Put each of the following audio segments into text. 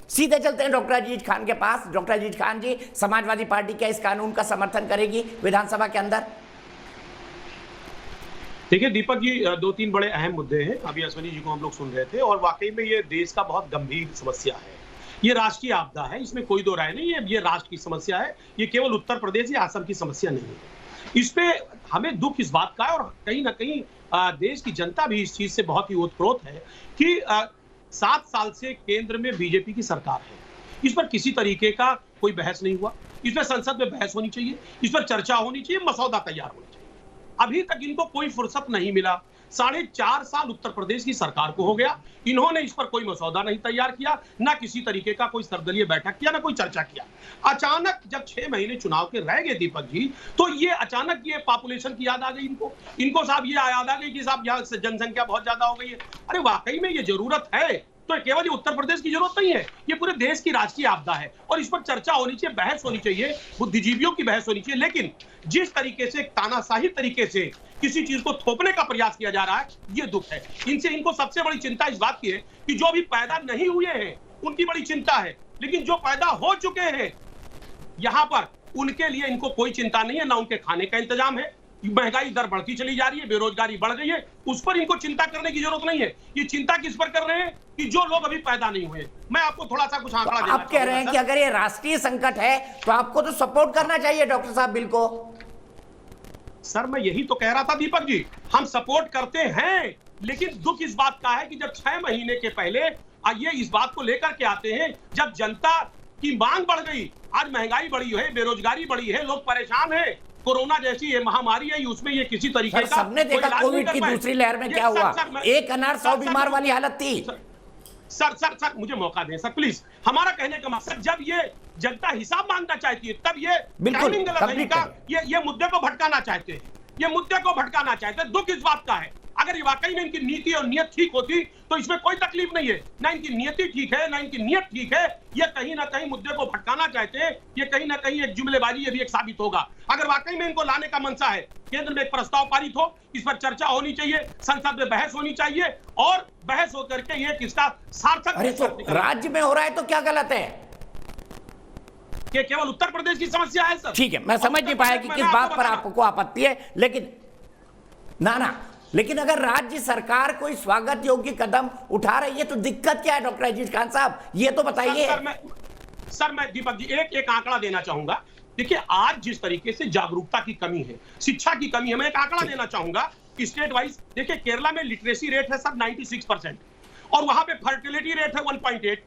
सीधे चलते हैं डॉक्टर अजीज खान के पास। डॉक्टर अजीज खान जी, समाजवादी पार्टी क्या इस कानून का समर्थन करेगी विधानसभा के अंदर? देखिए दीपक जी, दो तीन बड़े अहम मुद्दे हैं। अभी अश्विनी जी को हम लोग सुन रहे थे और वाकई में ये देश का बहुत गंभीर समस्या है। ये राष्ट्रीय आपदा है, इसमें कोई दो राय नहीं है। ये राष्ट्र की समस्या है, ये केवल उत्तर प्रदेश या असम की समस्या नहीं है। इस पे हमें दुख इस बात का है और कहीं ना कहीं देश की जनता भी इस चीज से बहुत ही ओतप्रोत है कि 7 साल से केंद्र में बीजेपी की सरकार है। इस पर किसी तरीके का कोई बहस नहीं हुआ। इस पर संसद में बहस होनी चाहिए, इस पर चर्चा होनी चाहिए, मसौदा तैयार होना चाहिए। अभी तक इनको कोई फुर्सत नहीं मिला। 4.5 साल उत्तर प्रदेश की सरकार को हो गया, इन्होंने इस पर कोई मसौदा नहीं तैयार किया, ना किसी तरीके का कोई सर्वदलीय बैठक किया, ना कोई चर्चा किया। अचानक जब 6 महीने चुनाव के रह गए दीपक जी, तो ये अचानक ये पॉपुलेशन की याद आ गई इनको साहब ये याद आ गई कि साहब यहाँ जनसंख्या बहुत ज्यादा हो गई है। अरे वाकई में ये जरूरत है, तो केवल ये उत्तर प्रदेश की जरूरत नहीं है, ये पूरे देश की राष्ट्रीय आपदा है और इस पर चर्चा होनी चाहिए, बहस होनी चाहिए, बुद्धिजीवियों की बहस होनी चाहिए। लेकिन जिस तरीके से तानाशाही तरीके से किसी चीज को थोपने का प्रयास किया जा रहा है, ये दुख है। इनको सबसे बड़ी चिंता इस बात की है कि जो अभी पैदा नहीं हुए हैं उनकी बड़ी चिंता है, लेकिन जो पैदा हो चुके हैं यहां पर उनके लिए इनको कोई चिंता नहीं है, ना उनके खाने का इंतजाम है। महंगाई दर बढ़ती चली जा रही है, बेरोजगारी बढ़ गई है, उस पर इनको चिंता करने की जरूरत नहीं है। ये चिंता किस पर कर रहे हैं कि जो लोग अभी पैदा नहीं हुए। मैं आपको थोड़ा सा कुछ आंकड़ा देना आप कह रहे हैं कि अगर ये राष्ट्रीय संकट है तो आपको तो सपोर्ट करना चाहिए डॉक्टर साहब बिल को। सर मैं यही तो कह रहा था दीपक जी, हम सपोर्ट करते हैं, लेकिन दुख इस बात का है कि जब 6 महीने के पहले ये इस बात को लेकर के आते हैं, जब जनता की मांग बढ़ गई, आज महंगाई बढ़ी है, बेरोजगारी बढ़ी है, लोग परेशान है, कोरोना जैसी ये महामारी है, उसमें ये किसी तरीके का सबने देखा कोविड की दूसरी लहर में क्या हुआ, एक अनार 100 बीमार वाली हालत थी। सर मुझे मौका दें सर प्लीज। हमारा कहने का मकसद, जब ये जनता हिसाब मांगना चाहती है तब ये टाइमिंग गलत है इनका, ये मुद्दे को भटकाना चाहते हैं, ये मुद्दे को भटकाना चाहते हैं। दुख इस बात का है, अगर ये वाकई में इनकी नीति और नियत ठीक होती तो इसमें कोई तकलीफ नहीं है। ना इनकी नीति ठीक है, ना इनकी नियत ठीक है, ये कहीं ना कहीं मुद्दे को भटकाना चाहते हैं। ये कहीं ना कहीं एक जुमलेबाजी ये भी एक साबित होगा। अगर वाकई में इनको लाने का मनसा है, केंद्र में एक प्रस्ताव पारित हो, इस पर चर्चा होनी चाहिए, संसद में बहस होनी चाहिए और बहस होकर के ये किसका सार्थक। राज्य में हो रहा है तो क्या गलत है? ये केवल उत्तर प्रदेश की समस्या है सर। ठीक है, मैं समझ नहीं पाया कि किस बात पर आपको आपत्ति है, लेकिन लेकिन अगर राज्य सरकार कोई स्वागत योग्य कदम उठा रही है तो दिक्कत क्या है डॉक्टर अजीज खान साहब, ये तो बताइए। सर मैं दीपक जी एक आंकड़ा देना चाहूंगा। देखिए आज जिस तरीके से जागरूकता की कमी है, शिक्षा की कमी है, मैं एक आंकड़ा देना चाहूंगा स्टेट वाइज। देखिए केरला में लिटरेसी रेट है सर 96% और वहां पे फर्टिलिटी रेट है 1.8।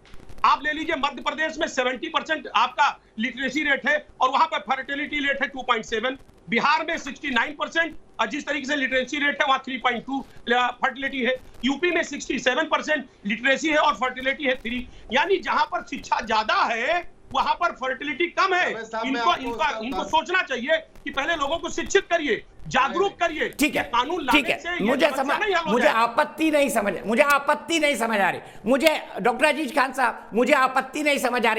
आप ले लीजिए मध्य प्रदेश में 70% आपका लिटरेसी रेट है और वहां पर फर्टिलिटी रेट है 2.7। बिहार में 69% जिस तरीके से लिटरेसी रेट है वहां 3.2 फर्टिलिटी है। यूपी में 67% लिटरेसी है और फर्टिलिटी है 3। यानी जहां पर शिक्षा ज्यादा है वहां पर फर्टिलिटी कम है। इनको सोचना चाहिए कि पहले लोगों को शिक्षित करिए, जागरूक करिए। ठीक है, कानून ठीक है, मुझे आपत्ति नहीं समझ आ रही, मुझे डॉक्टर अजीज खान साहब मुझे आपत्ति नहीं समझ आ रही।